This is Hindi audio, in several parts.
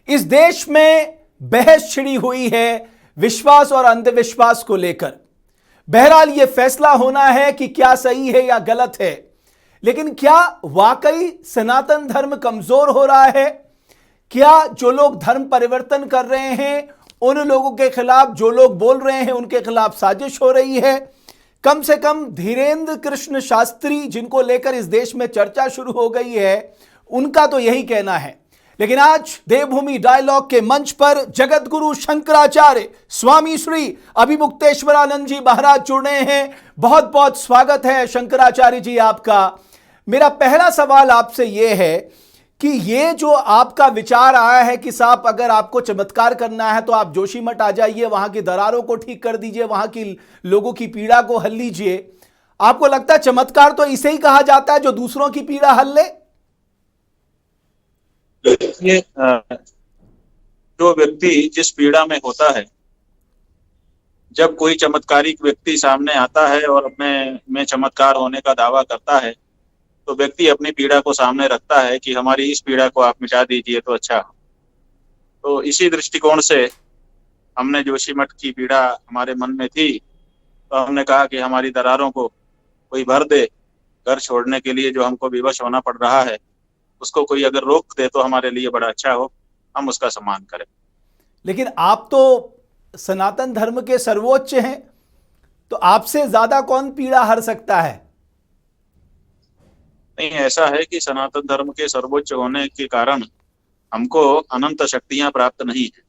इस देश में बहस छिड़ी हुई है विश्वास और अंधविश्वास को लेकर। बहरहाल यह फैसला होना है कि क्या सही है या गलत है, लेकिन क्या वाकई सनातन धर्म कमजोर हो रहा है? क्या जो लोग धर्म परिवर्तन कर रहे हैं उन लोगों के खिलाफ, जो लोग बोल रहे हैं उनके खिलाफ साजिश हो रही है? कम से कम धीरेन्द्र कृष्ण शास्त्री, जिनको लेकर इस देश में चर्चा शुरू हो गई है, उनका तो यही कहना है। लेकिन आज देवभूमि डायलॉग के मंच पर जगत गुरु शंकराचार्य स्वामी श्री अभिमुक्तेश्वरानंद जी महाराज जुड़ रहे हैं। बहुत बहुत स्वागत है शंकराचार्य जी आपका। मेरा पहला सवाल आपसे यह है कि ये जो आपका विचार आया है कि साहब अगर आपको चमत्कार करना है तो आप जोशीमठ आ जाइए, वहां की दरारों को ठीक कर दीजिए, वहां की लोगों की पीड़ा को हल लीजिए, आपको लगता है चमत्कार तो इसे ही कहा जाता है जो दूसरों की पीड़ा हल ले? ये जो व्यक्ति जिस पीड़ा में होता है, जब कोई चमत्कारिक व्यक्ति सामने आता है और अपने में चमत्कार होने का दावा करता है, तो व्यक्ति अपनी पीड़ा को सामने रखता है कि हमारी इस पीड़ा को आप मिटा दीजिए तो अच्छा। तो इसी दृष्टिकोण से हमने जोशीमठ की पीड़ा हमारे मन में थी, तो हमने कहा कि हमारी दरारों को कोई भर दे। घर छोड़ने के लिए जो हमको विवश होना पड़ रहा है, उसको कोई अगर रोक दे तो हमारे लिए बड़ा अच्छा हो, हम उसका सम्मान करें। लेकिन आप तो सनातन धर्म के सर्वोच्च हैं, तो आपसे ज्यादा कौन पीड़ा हर सकता है? नहीं, ऐसा है कि सनातन धर्म के सर्वोच्च होने के कारण हमको अनंत शक्तियां प्राप्त नहीं है।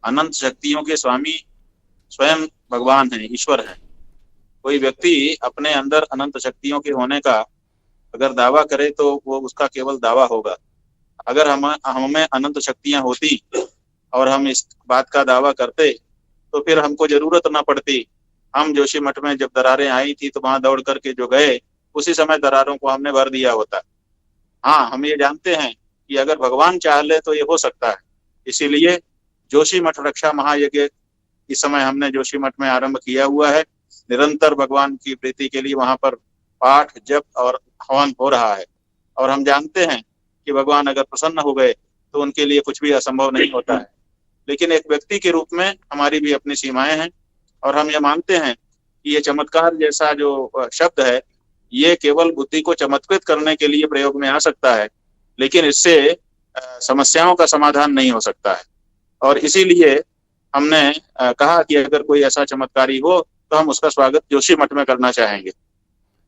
अनंत शक्तियों के स्वामी स्वयं भगवान है, ईश्वर है। कोई व्यक्ति अपने अंदर अनंत शक्तियों के होने का अगर दावा करे तो वो उसका केवल दावा होगा। अगर हमें अनंत शक्तियां होती और हम इस बात का दावा करते तो फिर हमको जरूरत ना पड़ती। हम जोशीमठ में जब दरारें आई थी तो वहां दौड़ करके जो गए, उसी समय दरारों को हमने भर दिया होता। हाँ, हम ये जानते हैं कि अगर भगवान चाह ले तो ये हो सकता है। इसीलिए जोशीमठ रक्षा महायज्ञ इस समय हमने जोशीमठ में आरंभ किया हुआ है। निरंतर भगवान की प्रीति के लिए वहां पर पाठ, जप और हवन हो रहा है। और हम जानते हैं कि भगवान अगर प्रसन्न हो गए तो उनके लिए कुछ भी असंभव नहीं होता है। लेकिन एक व्यक्ति के रूप में हमारी भी अपनी सीमाएं हैं, और हम ये मानते हैं कि ये चमत्कार जैसा जो शब्द है, ये केवल बुद्धि को चमत्कृत करने के लिए प्रयोग में आ सकता है, लेकिन इससे समस्याओं का समाधान नहीं हो सकता है। और इसीलिए हमने कहा कि अगर कोई ऐसा चमत्कारी हो तो हम उसका स्वागत जोशीमठ में करना चाहेंगे।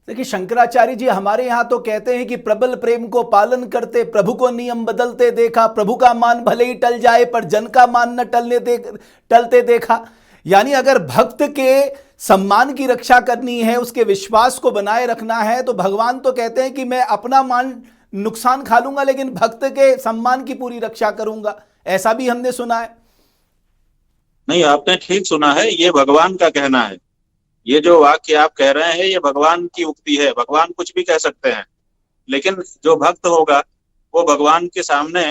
देखिए शंकराचार्य जी, हमारे यहाँ तो कहते हैं कि प्रबल प्रेम को पालन करते प्रभु को नियम बदलते देखा, प्रभु का मान भले ही टल जाए पर जन का मान न टलते देखा। यानी अगर भक्त के सम्मान की रक्षा करनी है, उसके विश्वास को बनाए रखना है, तो भगवान तो कहते हैं कि मैं अपना मान नुकसान खा लूंगा लेकिन भक्त के सम्मान की पूरी रक्षा करूंगा। ऐसा भी हमने सुना है। नहीं, आपने ठीक सुना है, ये भगवान का कहना है। ये जो वाक्य आप कह रहे हैं ये भगवान की उक्ति है। भगवान कुछ भी कह सकते हैं, लेकिन जो भक्त होगा वो भगवान के सामने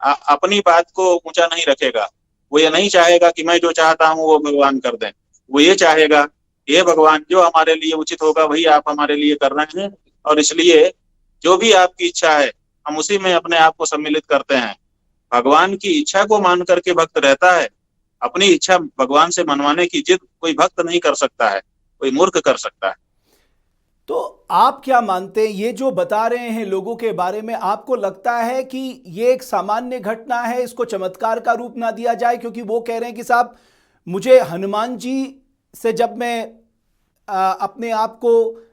अपनी बात को ऊंचा नहीं रखेगा। वो ये नहीं चाहेगा कि मैं जो चाहता हूं वो भगवान कर दें। वो ये चाहेगा, ये भगवान जो हमारे लिए उचित होगा वही आप हमारे लिए कर रहे हैं, और इसलिए जो भी आपकी इच्छा है हम उसी में अपने आप को सम्मिलित करते हैं। भगवान की इच्छा को मान करके भक्त रहता है। अपनी इच्छा भगवान से मनवाने की जिद कोई भक्त नहीं कर सकता है, कोई मूर्ख कर सकता है। तो आप क्या मानते हैं, ये जो बता रहे हैं लोगों के बारे में, आपको लगता है कि ये एक सामान्य घटना है, इसको चमत्कार का रूप ना दिया जाए? क्योंकि वो कह रहे हैं कि साहब मुझे हनुमान जी से जब मैं अपने आप को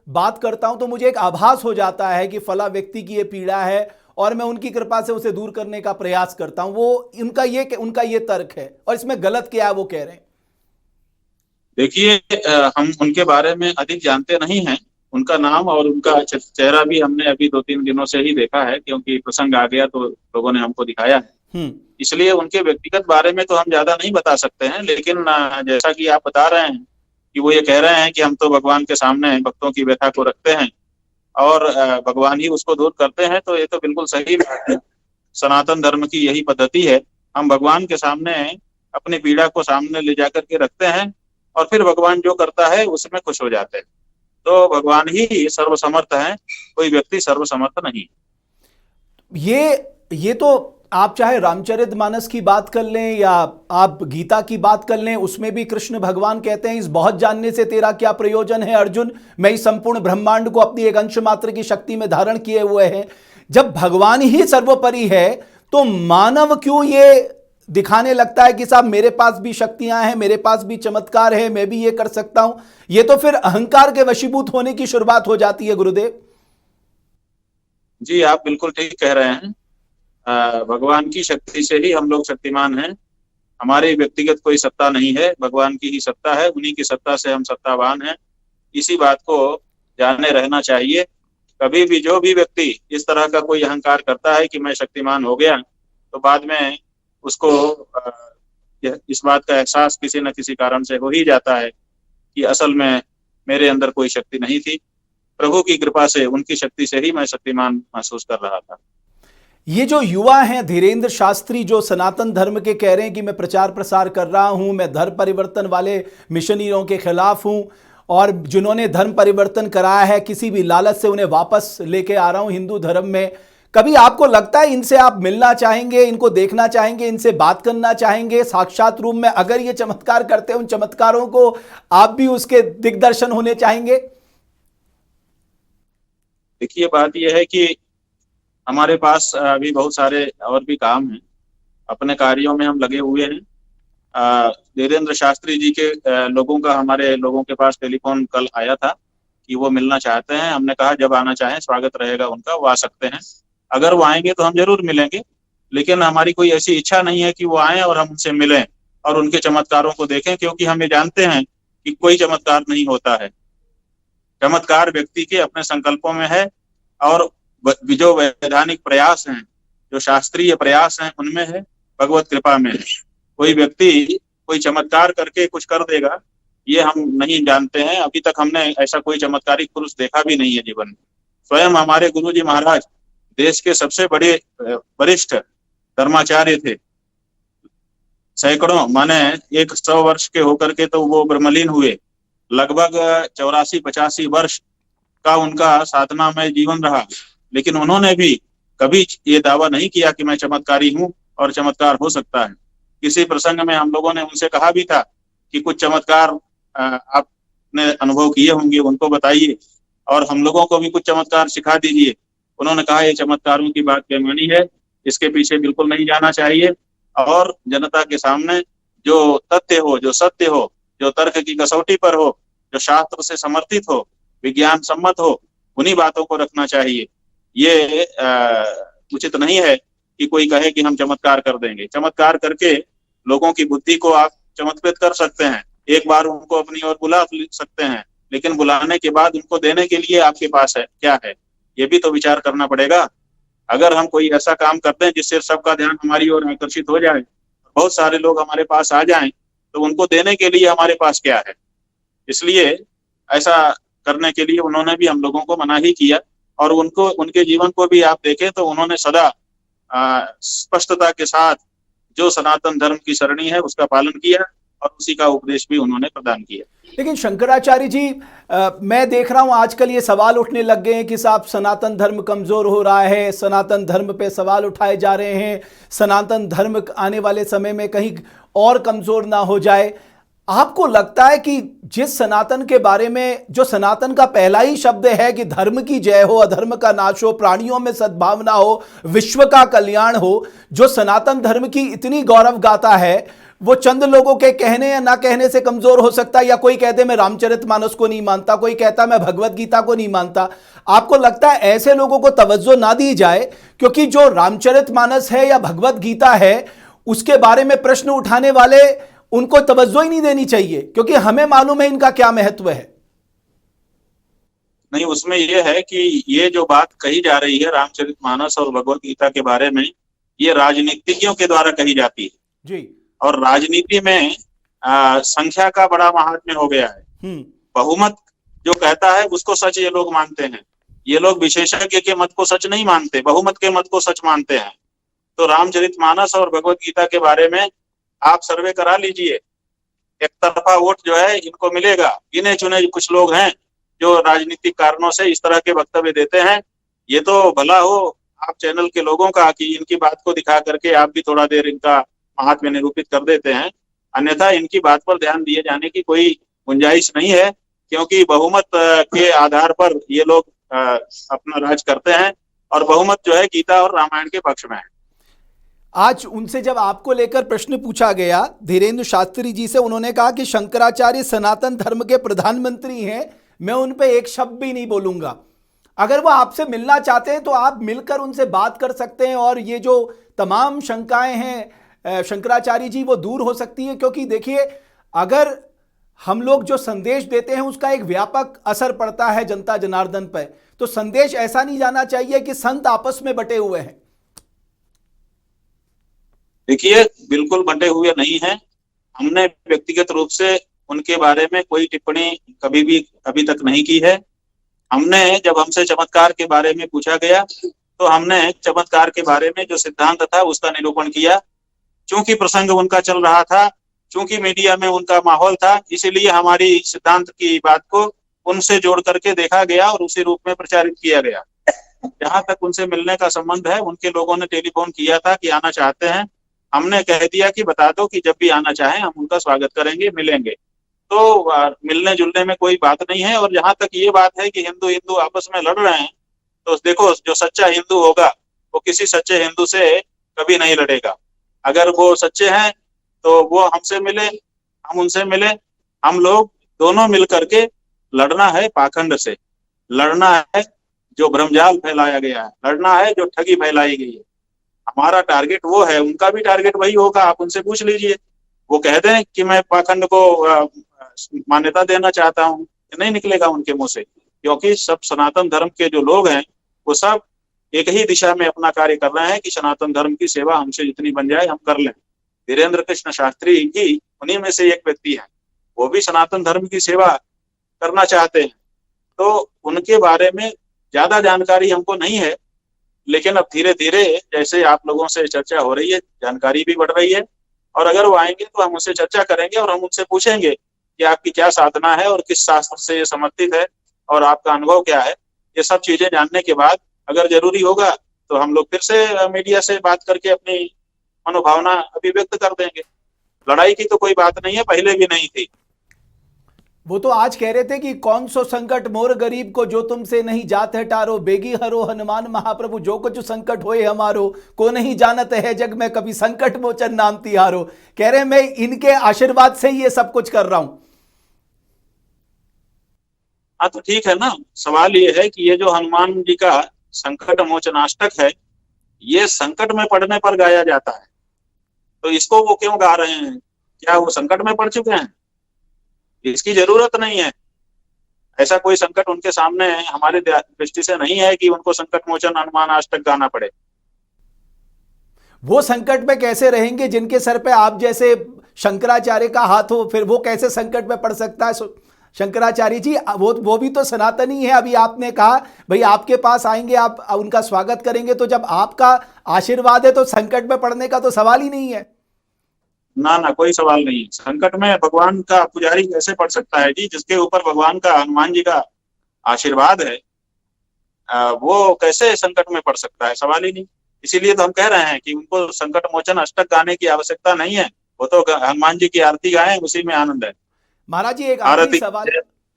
बात करता हूं तो मुझे एक आभास हो जाता है कि फला व्यक्ति की ये पीड़ा है और मैं उनकी कृपा से उसे दूर करने का प्रयास करता हूं। वो उनका ये तर्क है, और इसमें गलत क्या है वो कह रहे हैं। देखिए, हम उनके बारे में अधिक जानते नहीं हैं। उनका नाम और उनका चेहरा भी हमने अभी 2-3 दिनों से ही देखा है, क्योंकि प्रसंग आ गया तो लोगों ने हमको दिखाया है। इसलिए उनके व्यक्तिगत बारे में तो हम ज्यादा नहीं बता सकते हैं। लेकिन जैसा कि आप बता रहे हैं कि वो ये कह रहे हैं कि हम तो भगवान के सामने भक्तों की व्यथा को रखते हैं और भगवान ही उसको दूर करते हैं, तो ये तो बिल्कुल सही बात है। सनातन धर्म की यही पद्धति है। हम भगवान के सामने अपनी पीड़ा को सामने ले जाकर के रखते हैं और फिर भगवान जो करता है उसमें खुश हो जाते हैं। तो भगवान ही सर्वसमर्थ है, कोई व्यक्ति सर्वसमर्थ नहीं। ये तो आप चाहे रामचरितमानस की बात कर लें या आप गीता की बात कर लें, उसमें भी कृष्ण भगवान कहते हैं इस बहुत जानने से तेरा क्या प्रयोजन है अर्जुन, मैं इस संपूर्ण ब्रह्मांड को अपनी एक अंश मात्र की शक्ति में धारण किए हुए हैं। जब भगवान ही सर्वोपरि है तो मानव क्यों ये दिखाने लगता है कि साहब मेरे पास भी शक्तियां हैं, मेरे पास भी चमत्कार है, मैं भी ये कर सकता हूं। ये तो फिर अहंकार के वशीभूत होने की शुरुआत हो जाती है गुरुदेव। जी, आप बिल्कुल ठीक कह रहे हैं। भगवान की शक्ति से ही हम लोग शक्तिमान हैं। हमारे व्यक्तिगत कोई सत्ता नहीं है, भगवान की ही सत्ता है, उन्हीं की सत्ता से हम सत्तावान हैं। इसी बात को जाने रहना चाहिए। कभी भी जो भी व्यक्ति इस तरह का कोई अहंकार करता है कि मैं शक्तिमान हो गया, तो बाद में उसको इस बात का एहसास किसी न किसी कारण से हो ही जाता है कि असल में मेरे अंदर कोई शक्ति नहीं थी। प्रभु की कृपा से, उनकी शक्ति से ही मैं शक्तिमान महसूस कर रहा था। ये जो युवा हैं धीरेन्द्र शास्त्री, जो सनातन धर्म के कह रहे हैं कि मैं प्रचार प्रसार कर रहा हूं, मैं धर्म परिवर्तन वाले मिशनरियों के खिलाफ हूं, और जिन्होंने धर्म परिवर्तन कराया है किसी भी लालच से उन्हें वापस लेके आ रहा हूं हिंदू धर्म में, कभी आपको लगता है इनसे आप मिलना चाहेंगे, इनको देखना चाहेंगे, इनसे बात करना चाहेंगे साक्षात रूप में? अगर ये चमत्कार करते हैं, उन चमत्कारों को आप भी उसके दिग्दर्शन होने चाहेंगे? देखिए, बात यह है कि हमारे पास अभी बहुत सारे और भी काम हैं, अपने कार्यों में हम लगे हुए हैं। धीरेन्द्र शास्त्री जी के लोगों का हमारे लोगों के पास टेलीफोन कल आया था कि वो मिलना चाहते हैं। हमने कहा जब आना चाहें, स्वागत रहेगा उनका, वो आ सकते हैं। अगर वो आएंगे तो हम जरूर मिलेंगे, लेकिन हमारी कोई ऐसी इच्छा नहीं है कि वो आएं और हम उनसे मिलें और उनके चमत्कारों को देखें, क्योंकि हम ये जानते हैं कि कोई चमत्कार नहीं होता है। चमत्कार व्यक्ति के अपने संकल्पों में है, और जो वैधानिक प्रयास हैं, जो शास्त्रीय प्रयास हैं, उनमें है, भगवत कृपा में है। कोई व्यक्ति कोई चमत्कार करके कुछ कर देगा, ये हम नहीं जानते हैं। अभी तक हमने ऐसा कोई चमत्कारिक पुरुष देखा भी नहीं है जीवन में। स्वयं हमारे गुरु जी महाराज देश के सबसे बड़े वरिष्ठ धर्माचार्य थे। सैकड़ों माने 100 वर्ष के होकर के तो वो ब्रह्मलीन हुए। लगभग 84-85 वर्ष का उनका साधना में जीवन रहा, लेकिन उन्होंने भी कभी ये दावा नहीं किया कि मैं चमत्कारी हूँ और चमत्कार हो सकता है। किसी प्रसंग में हम लोगों ने उनसे कहा भी था कि कुछ चमत्कार आपने अनुभव किए होंगे, उनको बताइए और हम लोगों को भी कुछ चमत्कार सिखा दीजिए। उन्होंने कहा ये चमत्कारों की बात बेमानी है, इसके पीछे बिल्कुल नहीं जाना चाहिए, और जनता के सामने जो तथ्य हो, जो सत्य हो, जो तर्क की कसौटी पर हो, जो शास्त्र से समर्थित हो, विज्ञान सम्मत हो, उन्हीं बातों को रखना चाहिए। ये उचित नहीं है कि कोई कहे कि हम चमत्कार कर देंगे। चमत्कार करके लोगों की बुद्धि को आप चमत्कृत कर सकते हैं, एक बार उनको अपनी ओर बुला सकते हैं, लेकिन बुलाने के बाद उनको देने के लिए आपके पास है क्या है, ये भी तो विचार करना पड़ेगा। अगर हम कोई ऐसा काम करते हैं जिससे सबका ध्यान हमारी ओर आकर्षित हो जाए, बहुत सारे लोग हमारे पास आ जाएं, तो उनको देने के लिए हमारे पास क्या है? इसलिए ऐसा करने के लिए उन्होंने भी हम लोगों को मना ही किया, और उनको, उनके जीवन को भी आप देखें तो उन्होंने सदा स्पष्टता के साथ जो सनातन धर्म की सरणी है उसका पालन किया, और उसी का उपदेश भी उन्होंने प्रदान किया। लेकिन शंकराचार्य जी, मैं देख रहा हूं आजकल ये सवाल उठने लग गए हैं कि साहब सनातन धर्म कमजोर हो रहा है, सनातन धर्म पे सवाल उठाए जा रहे हैं, सनातन धर्म आने वाले समय में कहीं और कमजोर ना हो जाए। आपको लगता है कि जिस सनातन के बारे में, जो सनातन का पहला ही शब्द है कि धर्म की जय हो, अधर्म का नाश हो, प्राणियों में सद्भावना हो, विश्व का कल्याण हो, जो सनातन धर्म की इतनी गौरव गाथा है, वो चंद लोगों के कहने या ना कहने से कमजोर हो सकता है? या कोई कहते मैं रामचरितमानस को नहीं मानता, कोई कहता मैं भगवत गीता को नहीं मानता। आपको लगता है ऐसे लोगों को तवज्जो ना दी जाए, क्योंकि जो रामचरितमानस है या भगवत गीता है उसके बारे में प्रश्न उठाने वाले, उनको तवज्जो ही नहीं देनी चाहिए, क्योंकि हमें मालूम है इनका क्या महत्व है? नहीं, उसमें यह है कि ये जो बात कही जा रही है रामचरितमानस और भगवत गीता के बारे में, ये राजनीतिज्ञों के द्वारा कही जाती है जी। और राजनीति में संख्या का बड़ा महात्म्य हो गया है। बहुमत जो कहता है उसको सच ये लोग मानते हैं। ये लोग विशेषज्ञ के मत को सच नहीं मानते, बहुमत के मत को सच मानते हैं। तो रामचरितमानस और भगवत गीता के बारे में आप सर्वे करा लीजिए, एक तरफा वोट जो है इनको मिलेगा। गिने चुने कुछ लोग हैं जो राजनीतिक कारणों से इस तरह के वक्तव्य देते हैं। ये तो भला हो आप चैनल के लोगों का कि इनकी बात को दिखा करके आप भी थोड़ा देर इनका महात्म्य निरूपित कर देते हैं, अन्यथा इनकी बात पर ध्यान दिए जाने की कोई गुंजाइश नहीं है, क्योंकि बहुमत के आधार पर ये लोग अपना राज करते हैं और बहुमत जो है गीता और रामायण के पक्ष में है। आज उनसे जब आपको लेकर प्रश्न पूछा गया धीरेन्द्र शास्त्री जी से, उन्होंने कहा कि शंकराचार्य सनातन धर्म के प्रधानमंत्री हैं, मैं उन पे एक शब्द भी नहीं बोलूंगा। अगर वो आपसे मिलना चाहते हैं तो आप मिलकर उनसे बात कर सकते हैं और ये जो तमाम शंकाएं हैं शंकराचार्य जी वो दूर हो सकती है, क्योंकि देखिए अगर हम लोग जो संदेश देते हैं उसका एक व्यापक असर पड़ता है जनता जनार्दन पर, तो संदेश ऐसा नहीं जाना चाहिए कि संत आपस में बटे हुए हैं। देखिए बिल्कुल बंटे हुए नहीं हैं। हमने व्यक्तिगत रूप से उनके बारे में कोई टिप्पणी कभी भी अभी तक नहीं की है। हमने जब हमसे चमत्कार के बारे में पूछा गया तो हमने चमत्कार के बारे में जो सिद्धांत था उसका निरूपण किया। चूंकि प्रसंग उनका चल रहा था, चूंकि मीडिया में उनका माहौल था, इसीलिए हमारी सिद्धांत की बात को उनसे जोड़ करके देखा गया और उसी रूप में प्रचारित किया गया। जहां तक उनसे मिलने का संबंध है, उनके लोगों ने टेलीफोन किया था कि आना चाहते हैं। हमने कह दिया कि बता दो कि जब भी आना चाहें हम उनका स्वागत करेंगे, मिलेंगे। तो मिलने जुलने में कोई बात नहीं है। और जहां तक ये बात है कि हिंदू हिंदू आपस में लड़ रहे हैं, तो देखो जो सच्चा हिंदू होगा वो किसी सच्चे हिंदू से कभी नहीं लड़ेगा। अगर वो सच्चे हैं तो वो हमसे मिले, हम उनसे मिले। हम लोग दोनों मिल करके लड़ना है पाखंड से, लड़ना है जो भ्रमजाल फैलाया गया है, लड़ना है जो ठगी फैलाई गई है। हमारा टारगेट वो है, उनका भी टारगेट वही होगा। आप उनसे पूछ लीजिए, वो कह दें कि मैं पाखंड को मान्यता देना चाहता हूँ, नहीं निकलेगा उनके मुंह से, क्योंकि सब सनातन धर्म के जो लोग हैं वो सब एक ही दिशा में अपना कार्य कर रहे हैं कि सनातन धर्म की सेवा हमसे जितनी बन जाए हम कर लें। धीरेन्द्र कृष्ण शास्त्री जी उन्हीं में से एक व्यक्ति हैं, वो भी सनातन धर्म की सेवा करना चाहते हैं। तो उनके बारे में ज्यादा जानकारी हमको नहीं है, लेकिन अब धीरे धीरे जैसे आप लोगों से चर्चा हो रही है, जानकारी भी बढ़ रही है। और अगर वो आएंगे तो हम उनसे चर्चा करेंगे और हम उनसे पूछेंगे कि आपकी क्या साधना है और किस शास्त्र से ये समर्थित है और आपका अनुभव क्या है। ये सब चीजें जानने के बाद अगर जरूरी होगा तो हम लोग फिर से मीडिया से बात करके अपनी मनोभावना अभिव्यक्त कर देंगे। लड़ाई की तो कोई बात नहीं है, पहले भी नहीं थी। वो तो आज कह रहे थे कि कौन सो संकट मोर गरीब को जो तुमसे नहीं जात है टारो, बेगी हरो हनुमान महाप्रभु जो कुछ संकट होए हमारो, को नहीं जानत है जग में कभी संकट मोचन नाम तिहारो। कह रहे मैं इनके आशीर्वाद से ही ये सब कुछ कर रहा हूं। हाँ तो ठीक है ना। सवाल ये है कि ये जो हनुमान जी का संकट मोचनाष्टक है, ये संकट में पड़ने पर गाया जाता है, तो इसको वो क्यों गा रहे हैं? क्या वो संकट में पड़ चुके हैं? इसकी जरूरत नहीं है। ऐसा कोई संकट उनके सामने हमारी दृष्टि से नहीं है कि उनको संकट मोचन हनुमान अष्टक गाना पड़े। वो संकट में कैसे रहेंगे जिनके सर पे आप जैसे शंकराचार्य का हाथ हो? फिर वो कैसे संकट में पड़ सकता है? शंकराचार्य जी वो भी तो सनातनी है। अभी आपने कहा भाई आपके पास आएंगे, आप उनका स्वागत करेंगे, तो जब आपका आशीर्वाद है तो संकट में पड़ने का तो सवाल ही नहीं है। ना ना, कोई सवाल नहीं। संकट में भगवान का पुजारी कैसे पड़ सकता है जी? जिसके ऊपर भगवान का, हनुमान जी का आशीर्वाद है, वो कैसे संकट में पड़ सकता है? सवाल ही नहीं। इसीलिए तो हम कह रहे हैं कि उनको संकट मोचन अष्टक गाने की आवश्यकता नहीं है। वो तो हनुमान जी की आरती गाएं, उसी में आनंद है। महाराज जी एक आखिरी सवाल,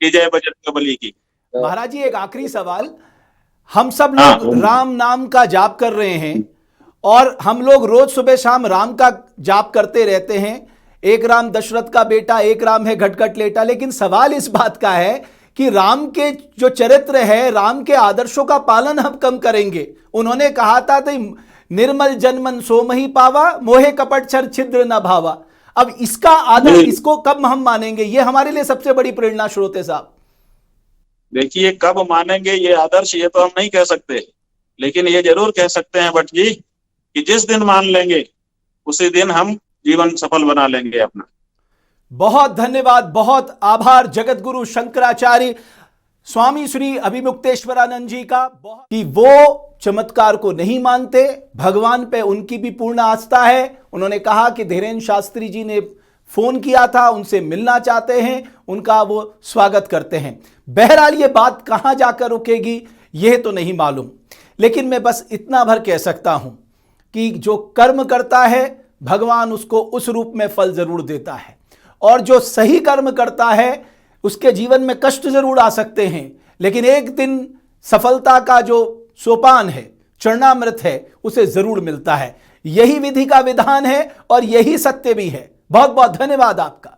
की जय बजरंगबली की। महाराज जी एक आखिरी सवाल, हम सब लोग राम नाम का जाप कर रहे हैं और हम लोग रोज सुबह शाम राम का जाप करते रहते हैं। एक राम दशरथ का बेटा, एक राम है घटघट लेटा। लेकिन सवाल इस बात का है कि राम के जो चरित्र है, राम के आदर्शों का पालन हम कम करेंगे। उन्होंने कहा था निर्मल जनमन सोमहि पावा, मोहे कपट छर छिद्र न भावा। अब इसका आदर्श, इसको कब हम मानेंगे? ये हमारे लिए सबसे बड़ी प्रेरणा स्रोत है साहब। देखिए कब मानेंगे ये आदर्श, ये तो हम नहीं कह सकते, लेकिन ये जरूर कह सकते हैं भट्ट जी कि जिस दिन मान लेंगे उसी दिन हम जीवन सफल बना लेंगे अपना। बहुत धन्यवाद, बहुत आभार जगत गुरु शंकराचार्य स्वामी श्री अभिमुक्तेश्वरानंद जी का, कि वो चमत्कार को नहीं मानते, भगवान पे उनकी भी पूर्ण आस्था है। उन्होंने कहा कि धीरेन्द्र शास्त्री जी ने फोन किया था, उनसे मिलना चाहते हैं, उनका वो स्वागत करते हैं। बहरहाल ये बात कहां जाकर रुकेगी यह तो नहीं मालूम। लेकिन मैं बस इतना भर कह सकता हूं कि जो कर्म करता है भगवान उसको उस रूप में फल जरूर देता है, और जो सही कर्म करता है उसके जीवन में कष्ट जरूर आ सकते हैं, लेकिन एक दिन सफलता का जो सोपान है, चरणामृत है, उसे जरूर मिलता है। यही विधि का विधान है और यही सत्य भी है। बहुत बहुत धन्यवाद आपका।